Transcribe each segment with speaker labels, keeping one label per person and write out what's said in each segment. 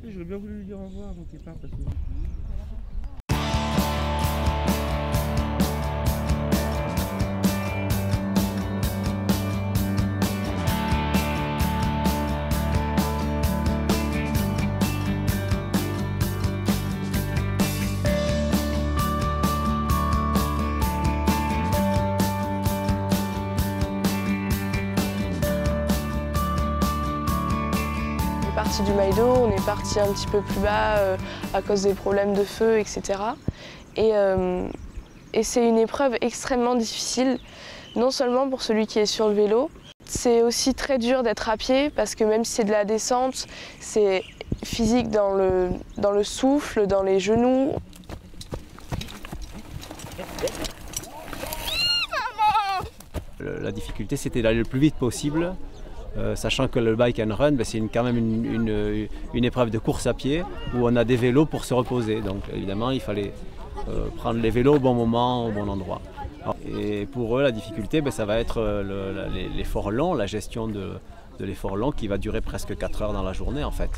Speaker 1: J'aurais bien voulu lui dire au revoir avant qu'il parte.
Speaker 2: Parti du Maïdo, on est parti un petit peu plus bas à cause des problèmes de feu, etc. Et c'est une épreuve extrêmement difficile, non seulement pour celui qui est sur le vélo, c'est aussi très dur d'être à pied parce que même si c'est de la descente, c'est physique dans le souffle, dans les genoux.
Speaker 3: La difficulté, c'était d'aller le plus vite possible. Sachant que le bike and run, c'est quand même une épreuve de course à pied où on a des vélos pour se reposer. Donc évidemment, il fallait prendre les vélos au bon moment, au bon endroit. Et pour eux, la difficulté, ça va être l'effort long, la gestion de l'effort long qui va durer presque 4 heures dans la journée en fait.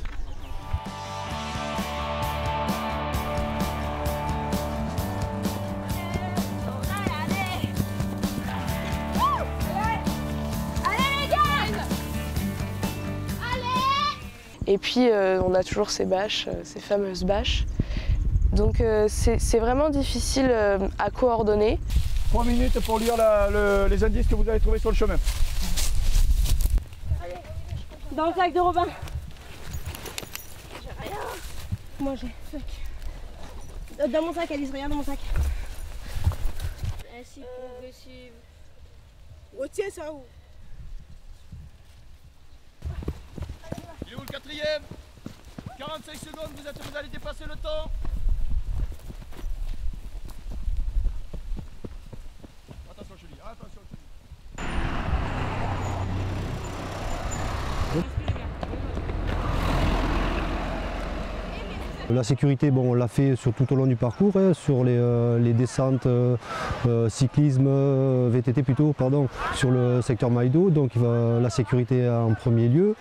Speaker 2: Et puis on a toujours ces bâches, ces fameuses bâches. Donc c'est vraiment difficile à coordonner.
Speaker 4: 3 minutes pour lire les indices que vous avez trouvés sur le chemin.
Speaker 5: Allez, dans le sac de Robin. J'ai rien. Moi j'ai sac. Dans mon sac, Alice, regarde dans mon sac. Ainsi progressive.
Speaker 6: Retiens ça où?
Speaker 4: Il est où le quatrième? 45 secondes, vous allez dépasser le temps. Attention Julie, attention Julie.
Speaker 7: La sécurité, on l'a fait tout au long du parcours, sur les descentes, cyclisme, VTT plutôt, pardon, sur le secteur Maïdo. Donc la sécurité en premier lieu.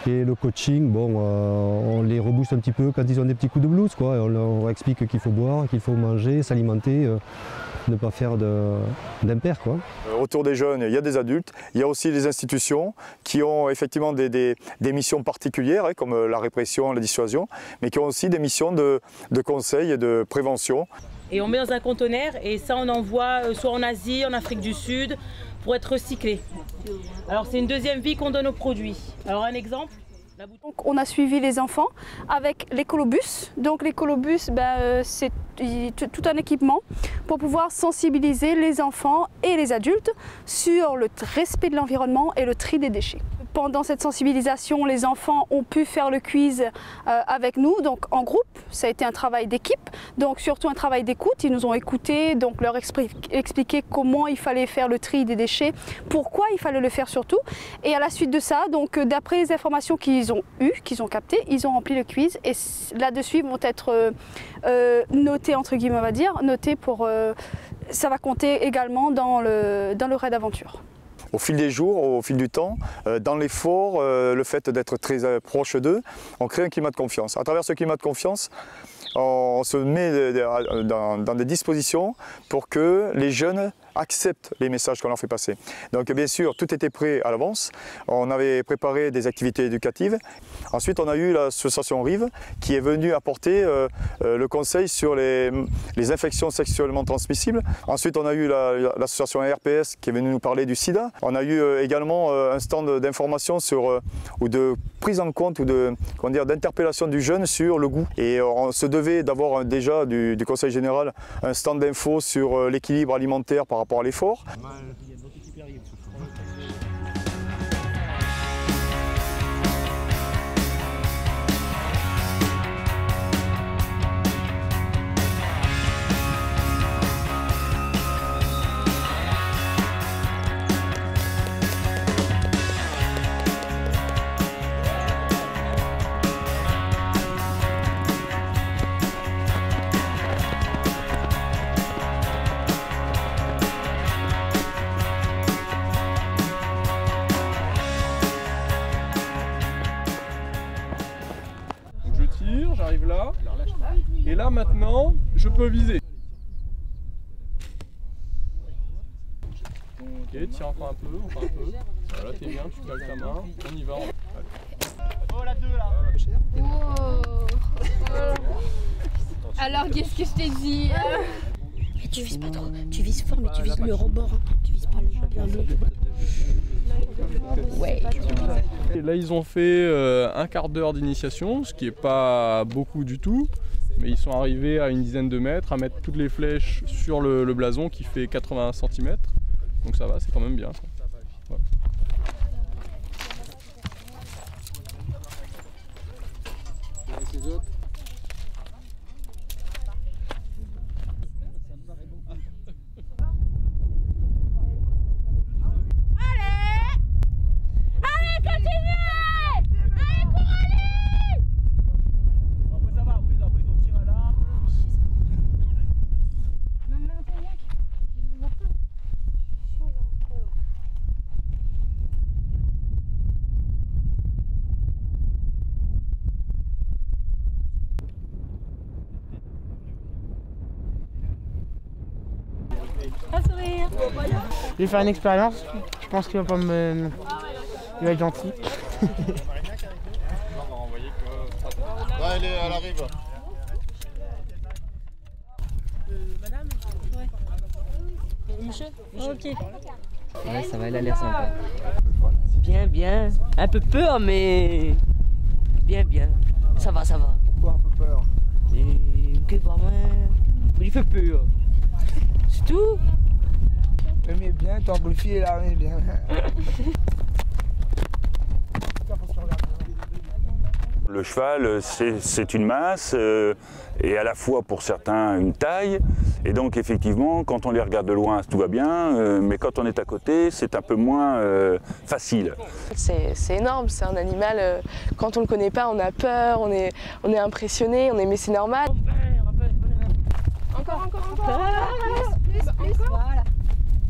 Speaker 7: Et le coaching, on les rebooste un petit peu quand ils ont des petits coups de blues, quoi. On leur explique qu'il faut boire, qu'il faut manger, s'alimenter, ne pas faire d'impair, quoi.
Speaker 4: Autour des jeunes, il y a des adultes, il y a aussi les institutions qui ont effectivement des missions particulières, comme la répression, la dissuasion, mais qui ont aussi des missions de conseil et de prévention.
Speaker 8: Et on met dans un conteneur et ça on envoie soit en Asie, en Afrique du Sud, pour être recyclé. Alors c'est une deuxième vie qu'on donne aux produits. Alors un exemple.
Speaker 9: Donc, on a suivi les enfants avec l'écolobus. Donc l'écolobus, c'est tout un équipement pour pouvoir sensibiliser les enfants et les adultes sur le respect de l'environnement et le tri des déchets. Pendant cette sensibilisation, les enfants ont pu faire le quiz avec nous, donc en groupe. Ça a été un travail d'équipe, donc surtout un travail d'écoute. Ils nous ont écoutés, donc leur expliquer comment il fallait faire le tri des déchets, pourquoi il fallait le faire surtout. Et à la suite de ça, donc d'après les informations qu'ils ont eues, qu'ils ont captées, ils ont rempli le quiz et là-dessus ils vont être notés, entre guillemets on va dire, notés pour... ça va compter également dans le raid aventure.
Speaker 4: Au fil des jours, au fil du temps, dans l'effort, le fait d'être très proche d'eux, on crée un climat de confiance. À travers ce climat de confiance, on se met dans des dispositions pour que les jeunes acceptent les messages qu'on leur fait passer. Donc bien sûr, tout était prêt à l'avance. On avait préparé des activités éducatives. Ensuite, on a eu l'association Rive qui est venue apporter le conseil sur les infections sexuellement transmissibles. Ensuite, on a eu l'association RPS qui est venue nous parler du sida. On a eu également un stand d'information ou de prise en compte ou d'interpellation du jeune sur le goût. Et on se devait d'avoir déjà du Conseil général un stand d'info sur l'équilibre alimentaire par rapport à l'effort.
Speaker 10: j'arrive là. Et là maintenant, je peux viser. Ok, tire encore un peu, encore un peu. Voilà, t'es bien, tu cales ta main. On y va.
Speaker 11: Oh, la 2 là.
Speaker 12: Alors, qu'est-ce que je t'ai dit?
Speaker 5: Tu vises pas trop, tu vises fort, mais tu vises le rebord. Hein. Tu vises pas le. Ouais.
Speaker 10: Et là, ils ont fait un quart d'heure d'initiation, ce qui est pas beaucoup du tout. Mais ils sont arrivés à une dizaine de mètres, à mettre toutes les flèches sur le blason qui fait 80 cm. Donc ça va, c'est quand même bien. Ouais.
Speaker 11: Je vais faire une expérience, je pense qu'il va pas me... Il va être gentil.
Speaker 13: Ouais, elle arrive.
Speaker 8: Madame? Ouais. Monsieur? Ok.
Speaker 14: Ouais, ça va, elle a l'air sympa. Bien, bien. Un peu peur, mais... Bien, bien. Ça va, ça va.
Speaker 11: Pourquoi un peu peur?
Speaker 14: Et... Ok, bah, mais il fait peur. C'est tout.
Speaker 11: Mais bien, t'es amplifié là, mais bien.
Speaker 15: Le cheval, c'est une masse et à la fois pour certains une taille. Et donc effectivement, quand on les regarde de loin, tout va bien, mais quand on est à côté, c'est un peu moins facile.
Speaker 2: C'est énorme, c'est un animal, quand on le connaît pas, on a peur, on est impressionné, mais c'est normal.
Speaker 12: Encore. Plus. Voilà.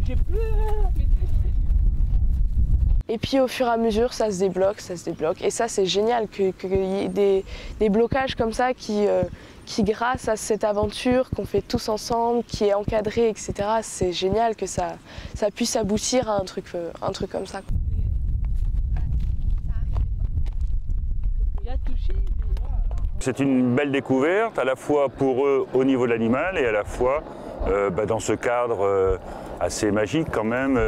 Speaker 11: J'ai peur.
Speaker 2: Et puis au fur et à mesure, ça se débloque. Et ça, c'est génial qu'il y ait des blocages comme ça qui, grâce à cette aventure qu'on fait tous ensemble, qui est encadrée, etc., c'est génial que ça puisse aboutir à un truc comme ça.
Speaker 15: C'est une belle découverte, à la fois pour eux au niveau de l'animal et à la fois dans ce cadre assez magique quand même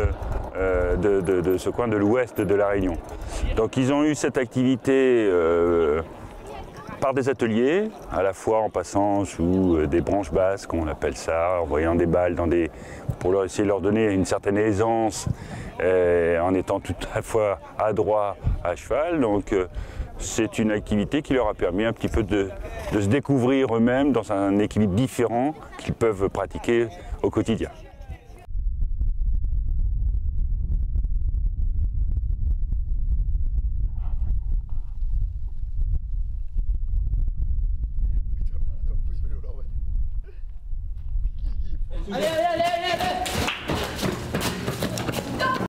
Speaker 15: de ce coin de l'ouest de la Réunion. Donc ils ont eu cette activité par des ateliers, à la fois en passant sous des branches basses, qu'on appelle ça, en voyant des balles pour essayer de leur donner une certaine aisance, en étant tout à la fois adroit à cheval. Donc c'est une activité qui leur a permis un petit peu de se découvrir eux-mêmes dans un équilibre différent qu'ils peuvent pratiquer au quotidien.
Speaker 11: Allez,